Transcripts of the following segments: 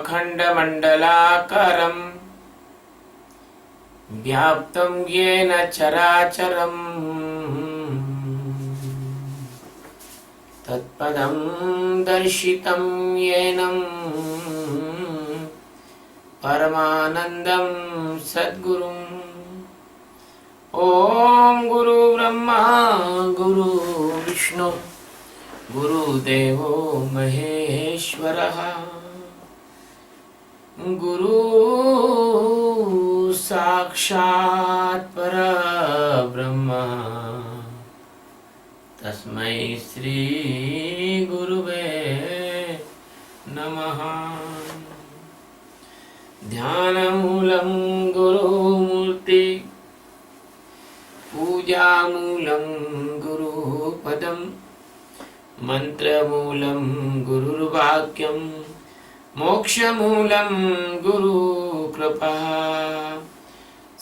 अखण्डमण्डलाकारं व्याप्तं येन चराचरम् तत्पदं दर्शितं येन परमानन्दं सद्गुरुम्। ॐ गुरु ब्रह्मा गुरु विष्णु गुरुदेवो महेश्वरः गुरु साक्षात् परब्रह्म तस्मै श्री गुरुवे नमः। ध्यानमूलं गुरुमूर्ति पूजामूलं गुरुपदं मन्त्रमूलं गुरुर्वाक्यं मोक्षमूलं गुरुकृपा।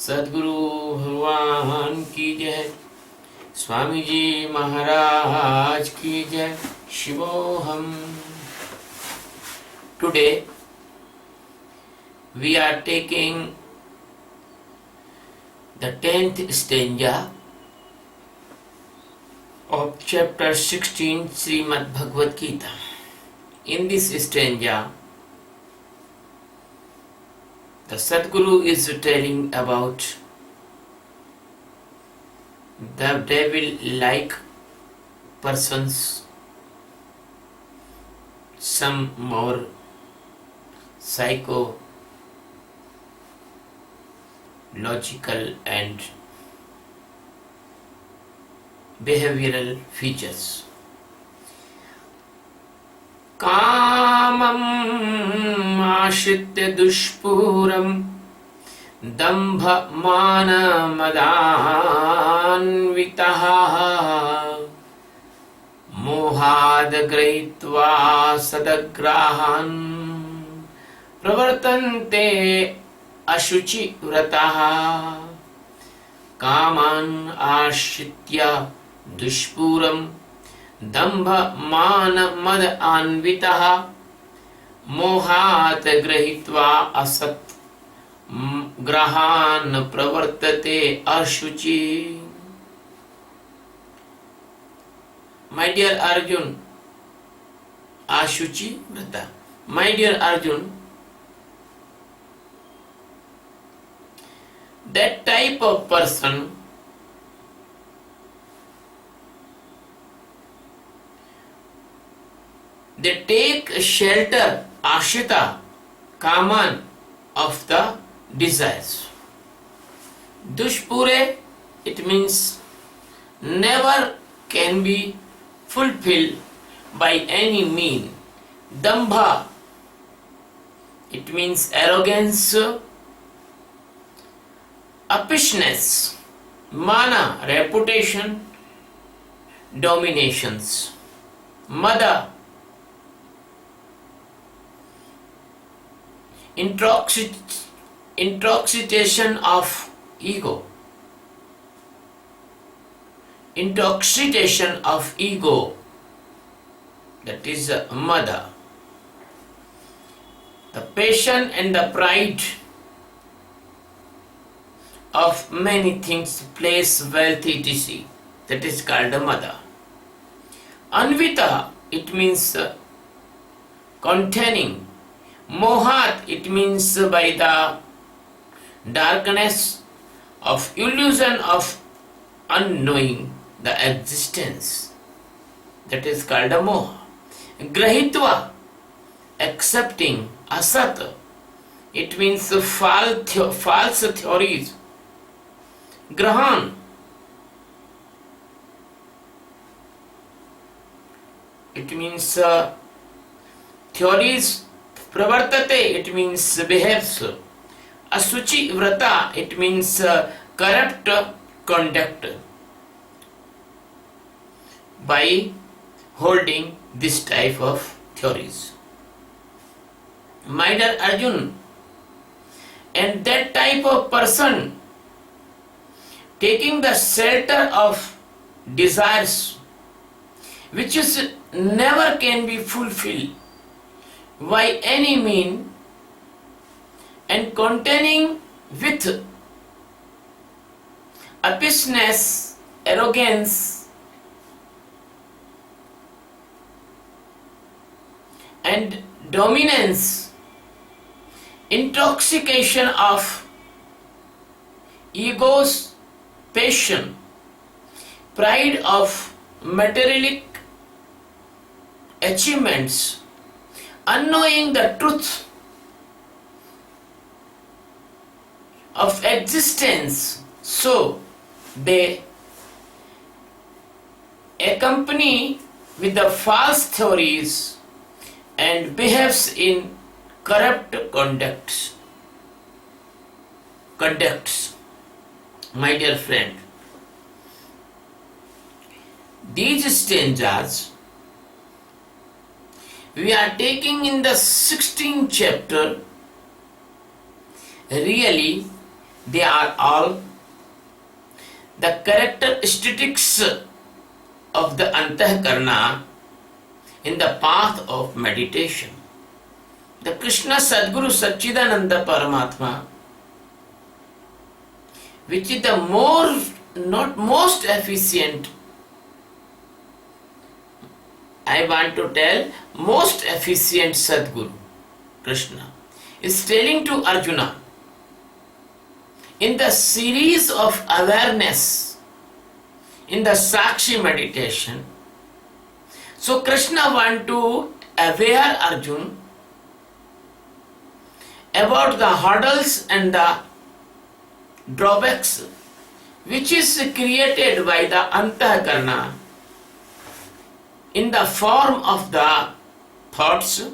सद्गुरु भगवान की जय, स्वामी जी महाराज की जय। शिवोहम। Today we are taking the 10th stanza of chapter 16 Srimad Bhagavad Geeta. In this stanza, the Sadguru is telling about the devil-like persons, some more psychological and behavioral features. कामम् आश्रित्य दुष्पूरं दम्भमानमदान्वितः मोहाद् गृहीत्वा सदग्राहान् प्रवर्तन्ते अशुचिव्रताः। कामान् आश्रित्य दुष्पूरं दम्भमानमदान्वितः मोहात् गृहीत्वा असत् ग्रहान् प्रवर्तते अशुचि। My dear Arjun, Ashuchi Vrata. My dear Arjun, that type of person they take shelter, ashita, kaman of the desires. Dushpure, it means never can be fulfilled by any mean. Dambha, it means arrogance, uppishness, mana, reputation, dominations, mada, intoxication of ego. Intoxication of ego, that is mada. The passion and the pride of many things, place, wealth, etc. That is called mada. Anvita, it means containing. Mohat, it means by the darkness of illusion of unknowing the existence. That is called a moha. Grahitva, accepting. Asat, it means false theories. Grahan, it means theories. Pravartate, it means behaves. Asuchi vrata, it means corrupt conduct. By holding this type of theories. My dear Arjun, and that type of person taking the shelter of desires which is never can be fulfilled by any mean, and containing with uppishness, arrogance, and dominance, intoxication of ego's passion, pride of materialistic achievements, unknowing the truth of existence, so they accompany with the false theories and behaves in corrupt conducts. My dear friend, these stanzas we are taking in the 16th chapter. Really, they are all the characteristics of the Antahkarna in the path of meditation. The Krishna Sadguru Satchidananda Paramatma, which is the not most efficient, I want to tell, most efficient Sadguru, Krishna, is telling to Arjuna in the series of awareness in the Sakshi meditation. So Krishna want to aware Arjuna about the hurdles and the drawbacks which is created by the Antahkarna in the form of the thoughts,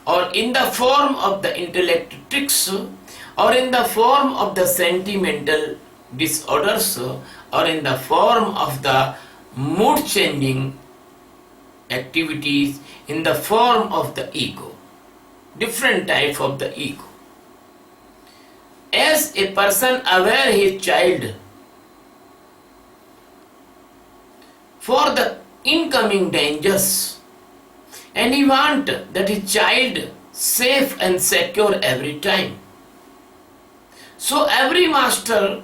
or in the form of the intellect tricks, or in the form of the sentimental disorders, or in the form of the mood changing activities, in the form of the ego, different type of the ego. As a person aware his child for the incoming dangers, and he want that his child safe and secure every time. So every master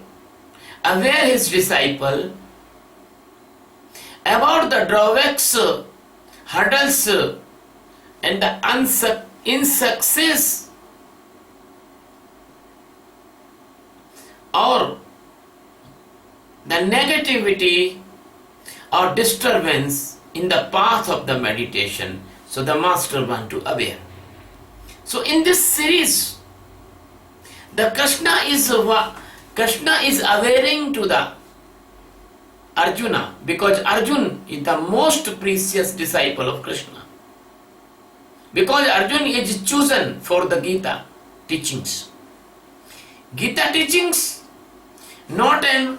aware his disciple about the drawbacks, hurdles, and the insuccess or the negativity or disturbance in the path of the meditation. So the master want to aware. So in this series, the Krishna is awareing to the Arjuna, because Arjuna is the most precious disciple of Krishna. Because Arjuna is chosen for the Geeta teachings. Geeta teachings, not a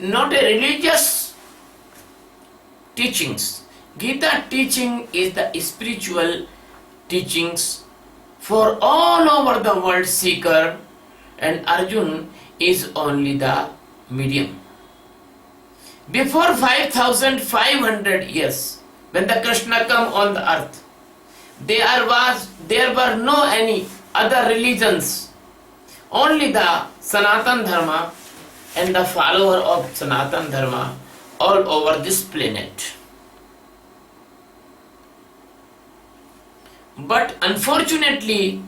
religious teachings. Gita teaching is the spiritual teachings for all over the world seeker, and Arjun is only the medium. Before 5,500 years, when the Krishna come on the earth, there were no any other religions, only the Sanatan Dharma and the follower of Sanatan Dharma all over this planet. But unfortunately,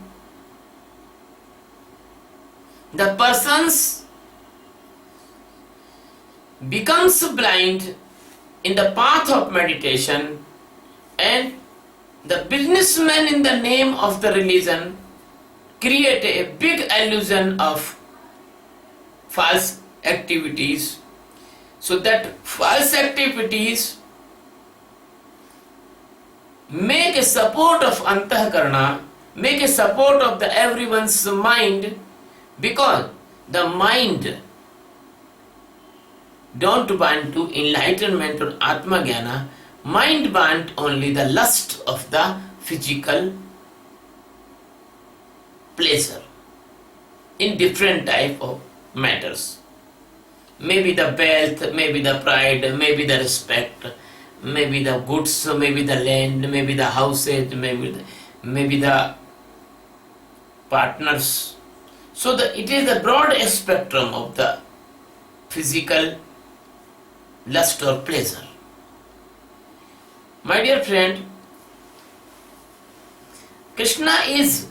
the persons becomes blind in the path of meditation, and the businessmen in the name of the religion create a big illusion of false activities, so that false activities make a support of Antahkarna, make a support of the everyone's mind, because the mind don't want to enlightenment or Atma Jnana, mind want only the lust of the physical pleasure in different type of matters. Maybe the wealth, maybe the pride, maybe the respect, maybe the goods, maybe the land, maybe the houses, maybe the partners. So it is the broad spectrum of the physical lust or pleasure. My dear friend, Krishna is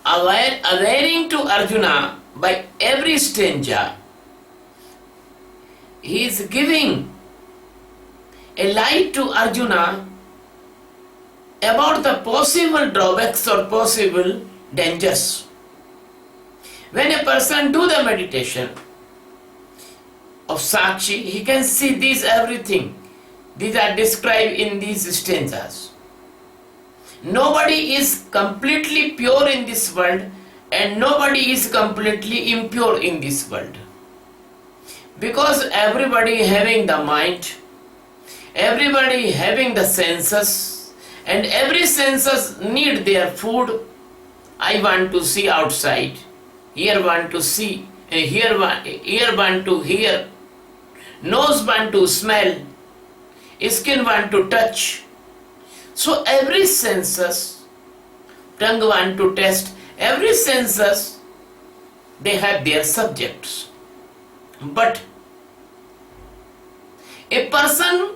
awareing to Arjuna by every stanza. He is giving a light to Arjuna about the possible drawbacks or possible dangers. When a person do the meditation of Sakshi, he can see these everything. These are described in these stanzas. Nobody is completely pure in this world and nobody is completely impure in this world. Because everybody having the mind, everybody having the senses, and every senses need their food. I want to see outside, ear want to see, ear want to hear, nose want to smell, skin want to touch. So every senses, tongue want to taste, every senses, they have their subjects. But a person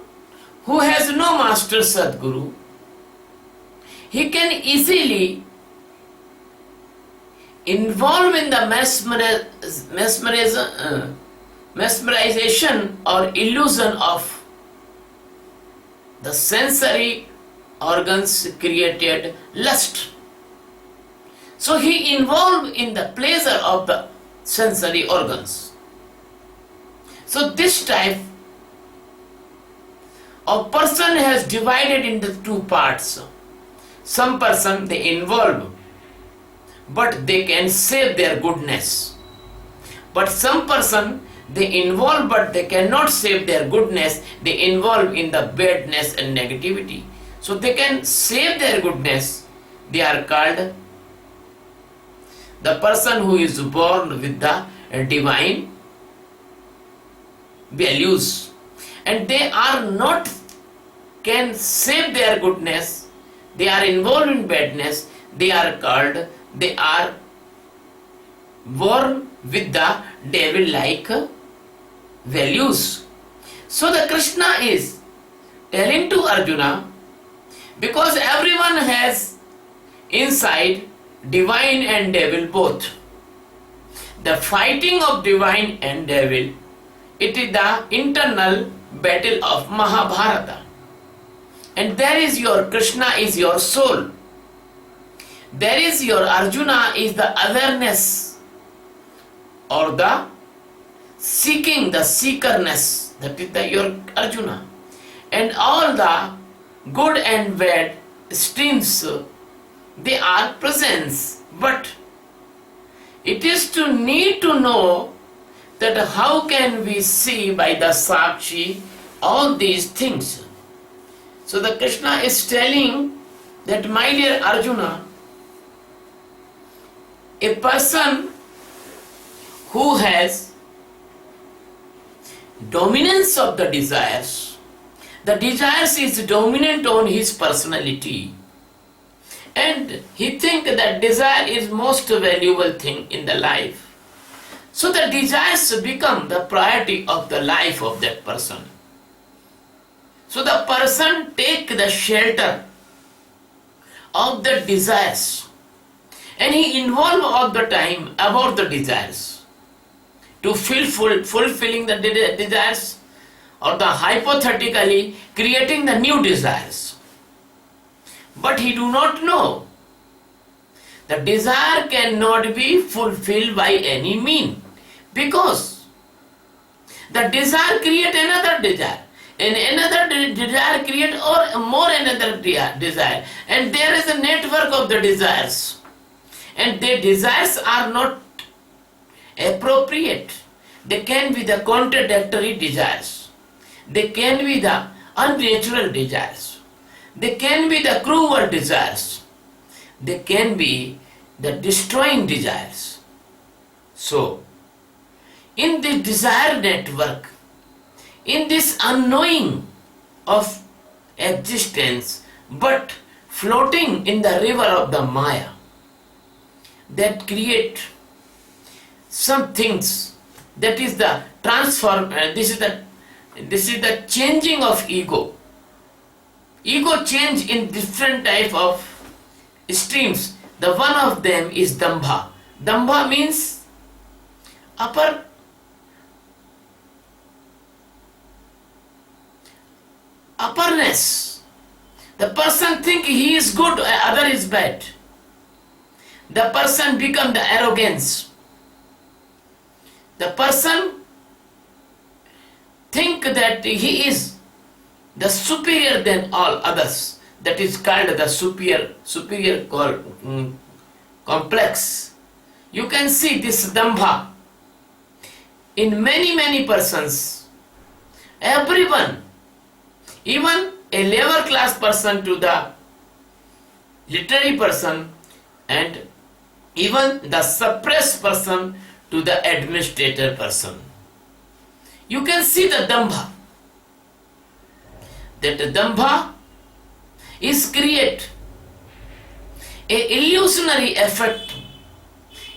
who has no master Sadguru, he can easily involve in the mesmerization or illusion of the sensory organs created lust. So he involved in the pleasure of the sensory organs. So this type of person has divided into two parts. Some person they involve, but they can save their goodness. But some person they involve, but they cannot save their goodness. They involve in the badness and negativity. So they can save their goodness. They are called the person who is born with the divine values, and they are not can save their goodness. They are involved in badness. They are called, they are born with the devil-like values. So the Krishna is telling to Arjuna, because everyone has inside divine and devil both. The fighting of divine and devil, it is the internal battle of Mahabharata. And there is your Krishna is your soul. There is your Arjuna is the awareness or the seeking, the seekerness. That is your Arjuna. And all the good and bad streams, they are presence. But it is to need to know that how can we see by the Sakshi all these things. So the Krishna is telling that, my dear Arjuna, a person who has dominance of the desires is dominant on his personality, and he thinks that desire is most valuable thing in the life. So the desires become the priority of the life of that person. So the person take the shelter of the desires and he involve all the time about the desires to fulfilling the desires or the hypothetically creating the new desires. But he do not know the desire cannot be fulfilled by any mean, because the desire create another desire, and another desire create or more another desire, and there is a network of the desires, and the desires are not appropriate. They can be the contradictory desires, they can be the unnatural desires, they can be the cruel desires, they can be the destroying desires. So in this desire network, in this unknowing of existence, but floating in the river of the Maya that create some things. That is the this is the changing of ego. Ego change in different type of streams. The one of them is dambha. Dambha means upperness. The person think he is good, other is bad. The person become the arrogance. The person think that he is the superior than all others. That is called the superior complex. You can see this dambha in many persons. Everyone, even a lower class person to the literary person, and even the suppressed person to the administrator person. You can see the dambha. That dambha is create a illusionary effect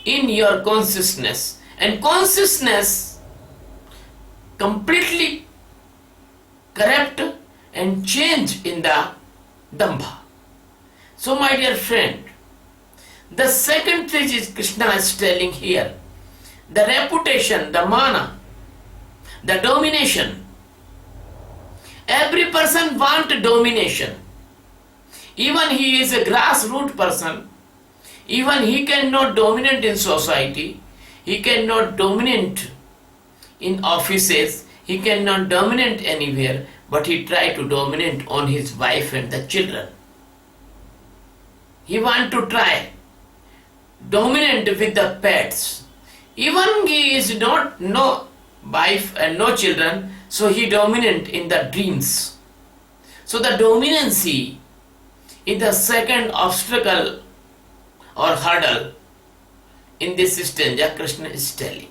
in your consciousness, and consciousness completely corrupt and change in the dambha. So my dear friend, the second thing is Krishna is telling here, the reputation, the mana, the domination. Every person wants domination. Even he is a grassroots person, even he cannot dominate in society, he cannot dominate in offices, he cannot dominate anywhere, but he try to dominate on his wife and the children. He want to try dominant with the pets. Even he is not no wife and no children, so he dominant in the dreams. So the dominancy is the second obstacle or hurdle in this stanza Krishna is telling.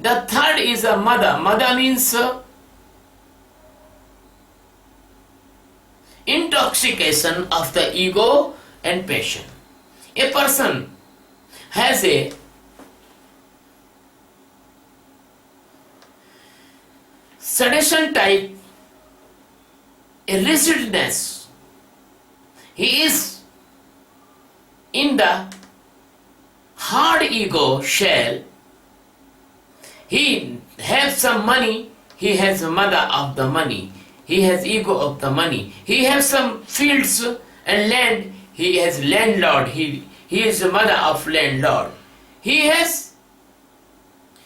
The third is a mada. Mada means intoxication of the ego and passion. A person has a sedation type, a rigidness. He is in the hard ego shell. He has some money, he has a mother of the money, he has ego of the money, he has some fields and land, he has landlord, he is the mother of landlord. He has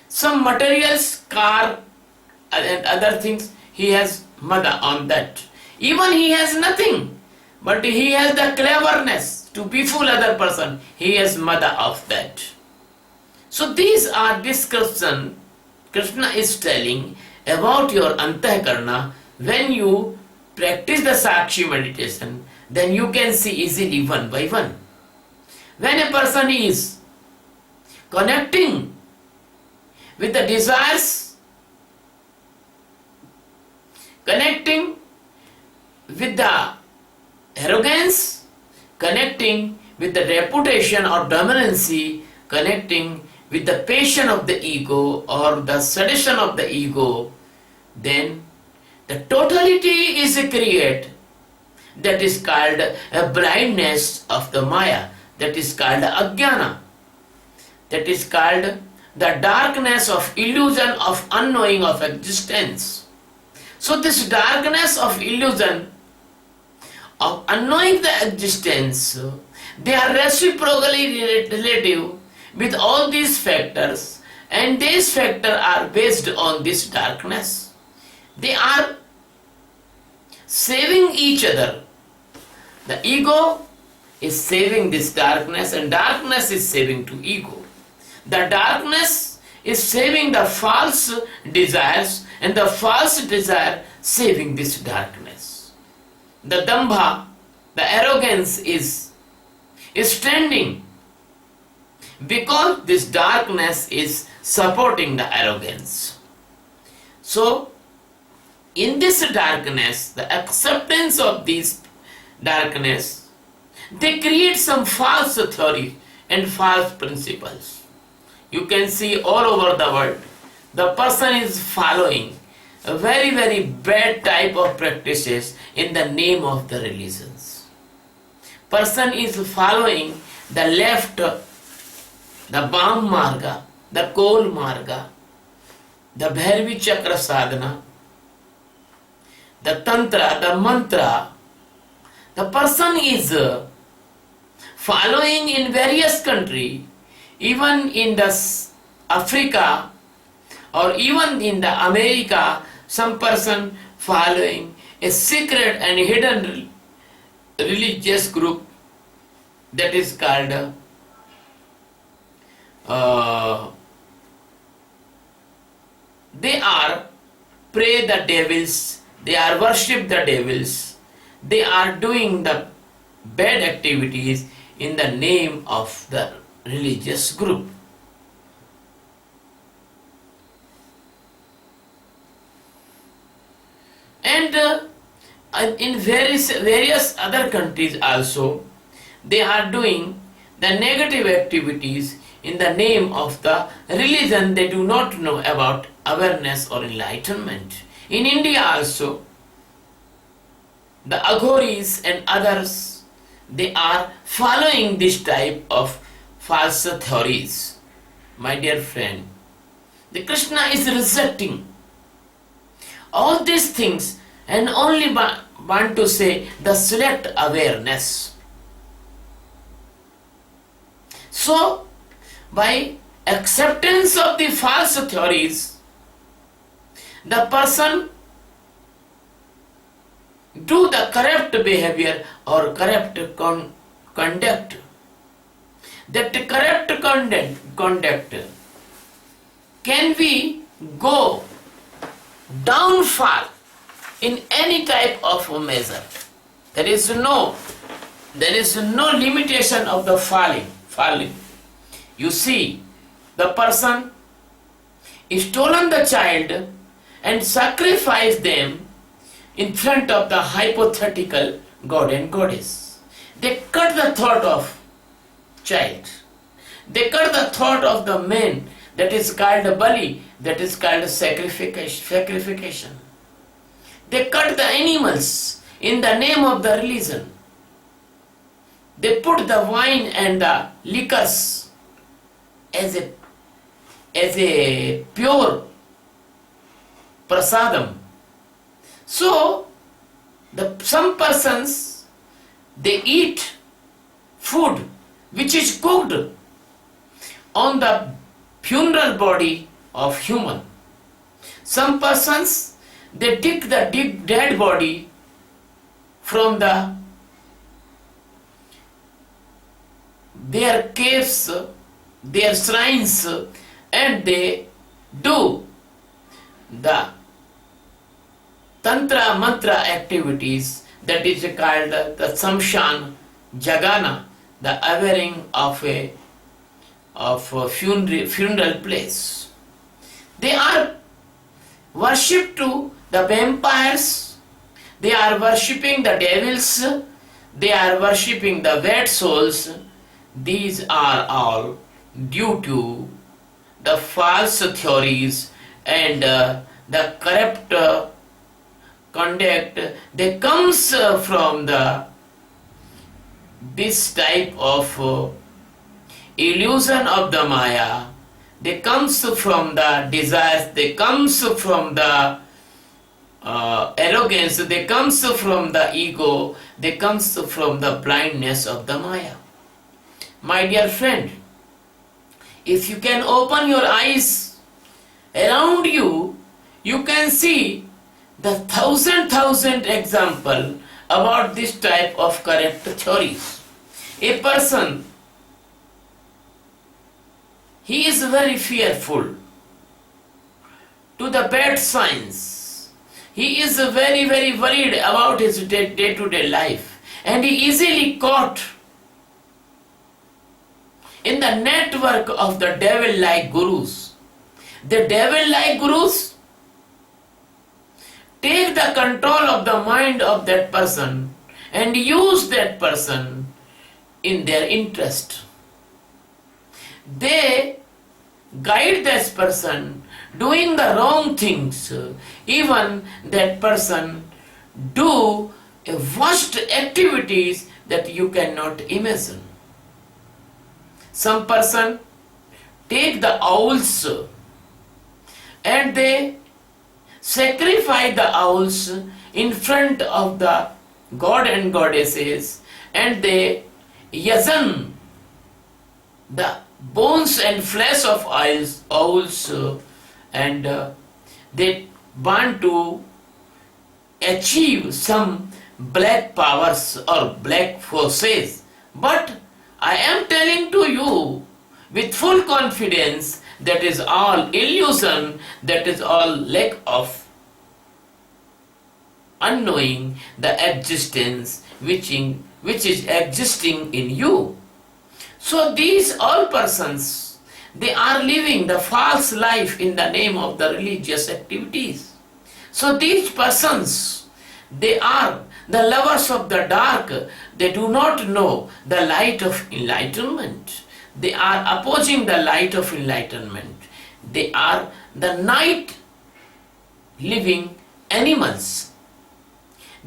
some materials, car and other things, he has mother on that. Even he has nothing, but he has the cleverness to befool other person, he has mother of that. So these are description Krishna is telling about your antahkarana. When you practice the Sakshi meditation, then you can see easily one by one. When a person is connecting with the desires, connecting with the arrogance, connecting with the reputation or dominancy, connecting with the passion of the ego or the sedition of the ego, then the totality is created. That is called a blindness of the Maya. That is called ajnana. That is called the darkness of illusion of unknowing of existence. So this darkness of illusion of unknowing the existence, they are reciprocally relative with all these factors, and these factors are based on this darkness. They are saving each other. The ego is saving this darkness, and darkness is saving to ego. The darkness is saving the false desires, and the false desire saving this darkness. The dambha, the arrogance is standing because this darkness is supporting the arrogance. So in this darkness, the acceptance of this darkness, They create some false theories and false principles. You can see all over the world, the person is following a very, very bad type of practices in the name of the religions. Person is following the left, the Bam Marga, the Kol Marga, the Bhairavi Chakra Sadhana, the Tantra, the Mantra. The person is following in various countries, even in the Africa or even in the America, some person following a secret and hidden religious group that is called they are pray the devils, they are worship the devils, they are doing the bad activities in the name of the religious group. And in various other countries also, they are doing the negative activities in the name of the religion they do not know about awareness or enlightenment. In India also, the Aghoris and others, they are following this type of false theories. My dear friend, the Krishna is rejecting all these things and only want to say the select awareness. So, by acceptance of the false theories, the person do the corrupt behavior or corrupt conduct. That corrupt conduct can we go downfall in any type of measure. There is no limitation of the falling. You see, the person stolen the child and sacrificed them in front of the hypothetical god and goddess. They cut the throat of child. They cut the throat of the man, that is called Bali, that is called sacrification. They cut the animals in the name of the religion. They put the wine and the liquors as a pure prasadam. So, some persons, they eat food which is cooked on the funeral body of human. Some persons, they dig the dead body from their caves, their shrines, and they do the Tantra Mantra activities, that is called the Samshan Jagana, the avering of a funeral place. They are worshipped to the vampires, they are worshipping the devils, they are worshipping the bad souls. These are all due to the false theories and the corrupt conduct that comes from this type of illusion of the Maya. They comes from the desires, they comes from the arrogance, they comes from the ego, they comes from the blindness of the Maya. My dear friend, if you can open your eyes around you, you can see the thousand example about this type of correct theories. A person, he is very fearful to the bad signs. He is very worried about his day-to-day life, and he easily caught in the network of the devil-like gurus. The devil-like gurus take the control of the mind of that person and use that person in their interest. They guide this person doing the wrong things. Even that person do worst activities that you cannot imagine. Some person take the owls and they sacrifice the owls in front of the god and goddesses, and they yazen the bones and flesh of owls, and they want to achieve some black powers or black forces. But I am telling to you with full confidence, that is all illusion, that is all lack of unknowing the existence which is existing in you. So these all persons, they are living the false life in the name of the religious activities. So these persons, they are the lovers of the dark. They do not know the light of enlightenment. They are opposing the light of enlightenment. They are the night living animals.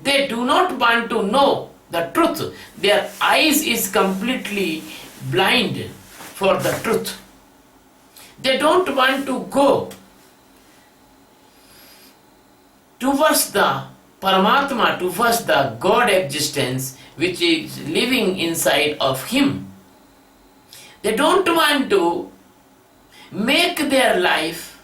They do not want to know the truth. Their eyes is completely blind for the truth. They don't want to go towards the Paramatma, towards the God existence which is living inside of him. They don't want to make their life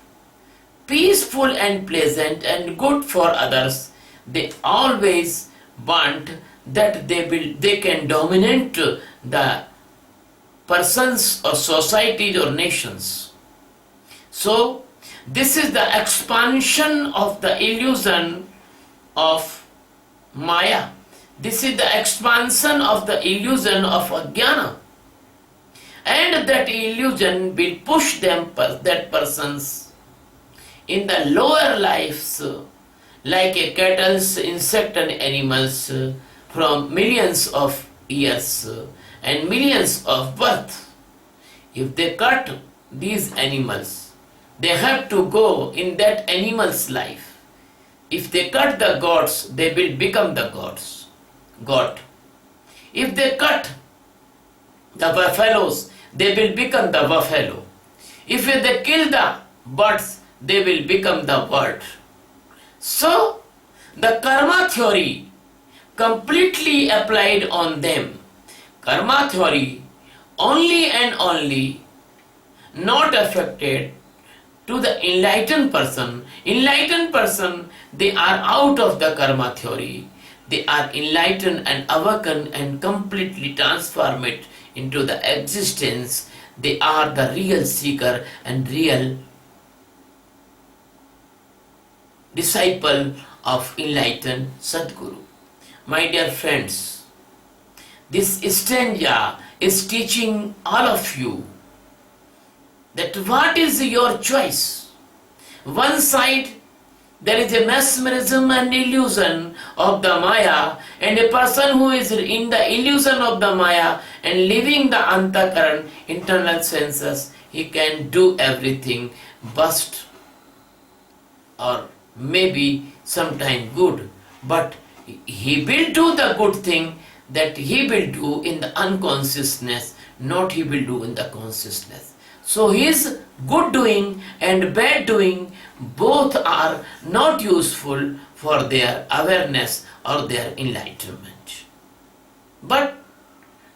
peaceful and pleasant and good for others. They always want that they can dominate the persons or societies or nations. So this is the expansion of the illusion of Maya. This is the expansion of the illusion of Ajnana. And that illusion will push them, that persons, in the lower lives, like a cattle, insect and animals, from millions of years and millions of birth. If they cut these animals, they have to go in that animal's life. If they cut the gods, they will become the gods. God. If they cut the buffaloes, they will become the buffalo. If they kill the birds, they will become the bird. So, the karma theory completely applied on them. Karma theory only and only not affected to the enlightened person. Enlightened person, they are out of the karma theory. They are enlightened and awakened and completely transformed into the existence. They are the real seeker and real disciple of enlightened Sadguru. My dear friends, this stanza is teaching all of you that what is your choice. One side there is a mesmerism and illusion of the Maya, and a person who is in the illusion of the Maya and living the Antakaran, internal senses, he can do everything, bust or maybe sometime good, but he will do the good thing that he will do in the unconsciousness, not he will do in the consciousness. So his good doing and bad doing both are not useful for their awareness or their enlightenment. But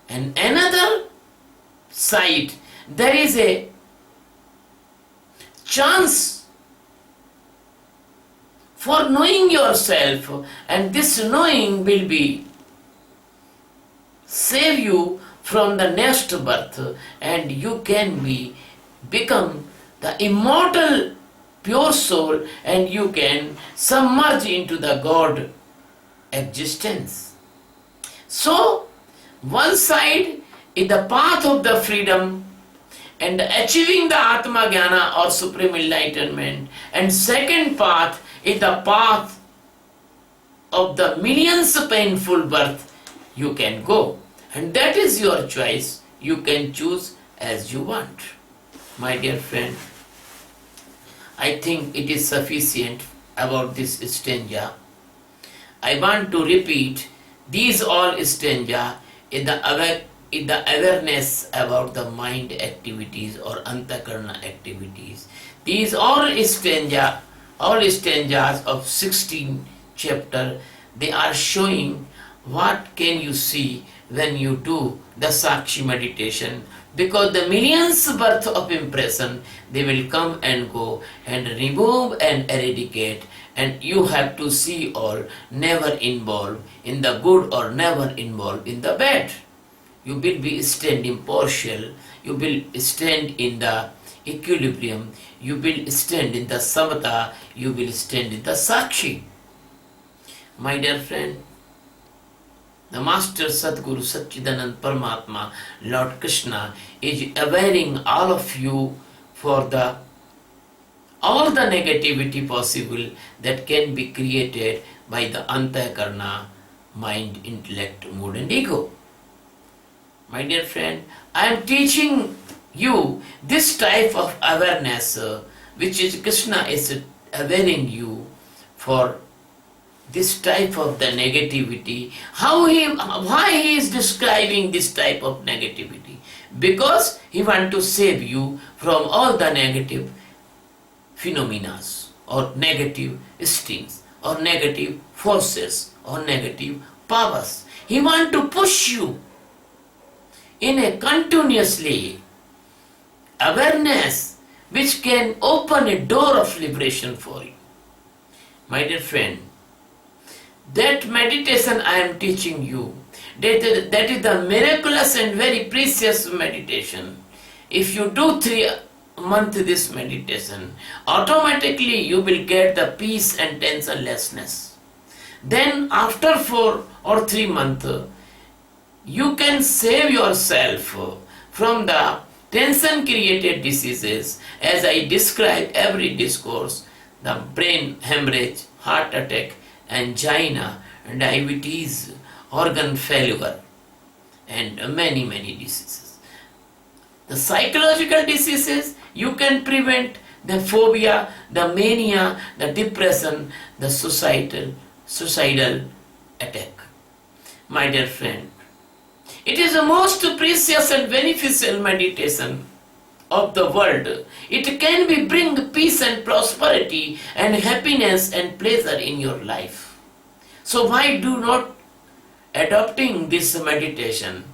in another side, there is a chance for knowing yourself, and this knowing will be save you from the next birth, and you can become the immortal pure soul, and you can submerge into the God existence. So one side is the path of the freedom and achieving the Atma Jnana or supreme enlightenment, and second path is the path of the millions painful birth you can go. And that is your choice. You can choose as you want. My dear friend, I think it is sufficient about this stanza. I want to repeat these all stanza in the awareness about the mind activities or antakarna activities. These all stanzas of 16 chapter, they are showing what can you see when you do the Sakshi meditation, because the millions worth of impression, they will come and go and remove and eradicate, and you have to see all, never involved in the good or never involved in the bad. You will be stand impartial, you will stand in the equilibrium, you will stand in the samatha, you will stand in the sakshi. My dear friend, the Master Sadguru Satchidanand Paramatma, Lord Krishna, is awareing all of you for all the negativity possible that can be created by the antakarna, mind, intellect, mood and ego. My dear friend, I am teaching you this type of awareness which is Krishna is awareing you for this type of the negativity. Why he is describing this type of negativity? Because he wants to save you from all the negative phenomena or negative stings or negative forces or negative powers. He wants to push you in a continuously awareness which can open a door of liberation for you. My dear friend, that meditation I am teaching you, that is the miraculous and very precious meditation. If you do 3 months this meditation, automatically you will get the peace and tensionlessness. Then after 4 or 3 months, you can save yourself from the tension created diseases as I describe every discourse, the brain hemorrhage, heart attack, angina, diabetes, organ failure, and many diseases. The psychological diseases you can prevent, the phobia, the mania, the depression, the suicidal attack. My dear friend, it is the most precious and beneficial meditation of the world. It can be bring peace and prosperity and happiness and pleasure in your life. So why do not adopting this meditation?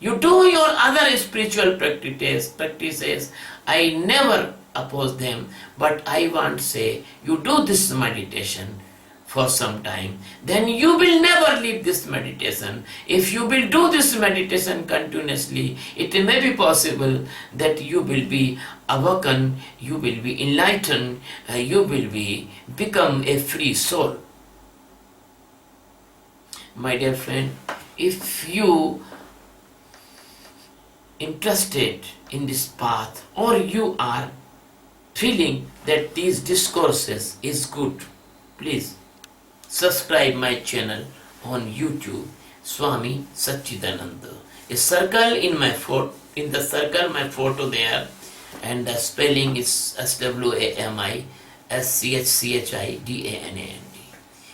You do your other spiritual practices. I never oppose them, but I want to say you do this meditation for some time, then you will never leave this meditation. If you will do this meditation continuously, it may be possible that you will be awakened, you will be enlightened, you will become a free soul. My dear friend, if you interested in this path, or you are feeling that these discourses is good, please subscribe my channel on YouTube, Swami Satchidananda. A circle in my photo, in the circle my photo there, and the spelling is SWAMISCHCHIDANAND.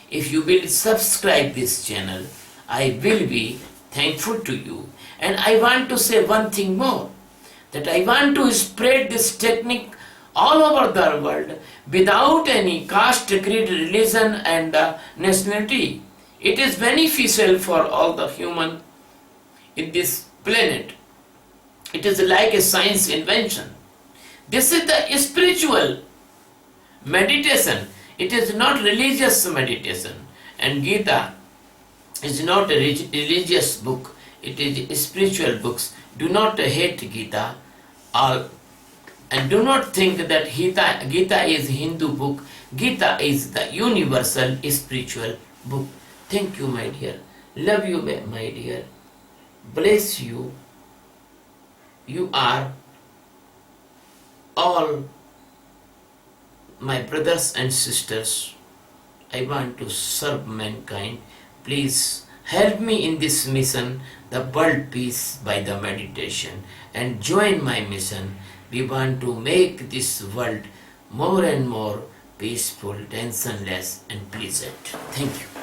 If you will subscribe this channel, I will be thankful to you. And I want to say one thing more, that I want to spread this technique all over the world without any caste, creed, religion and nationality. It is beneficial for all the human in this planet. It is like a science invention. This is the spiritual meditation. It is not religious meditation. And Geeta is not a religious book. It is spiritual books. Do not hate Geeta. And do not think that Geeta is Hindu book. Geeta is the universal spiritual book. Thank you, my dear. Love you, my dear. Bless you. You are all my brothers and sisters. I want to serve mankind. Please Help me in this mission, the world peace by the meditation, and join my mission. We want to make this world more and more peaceful, tensionless, and pleasant. Thank you.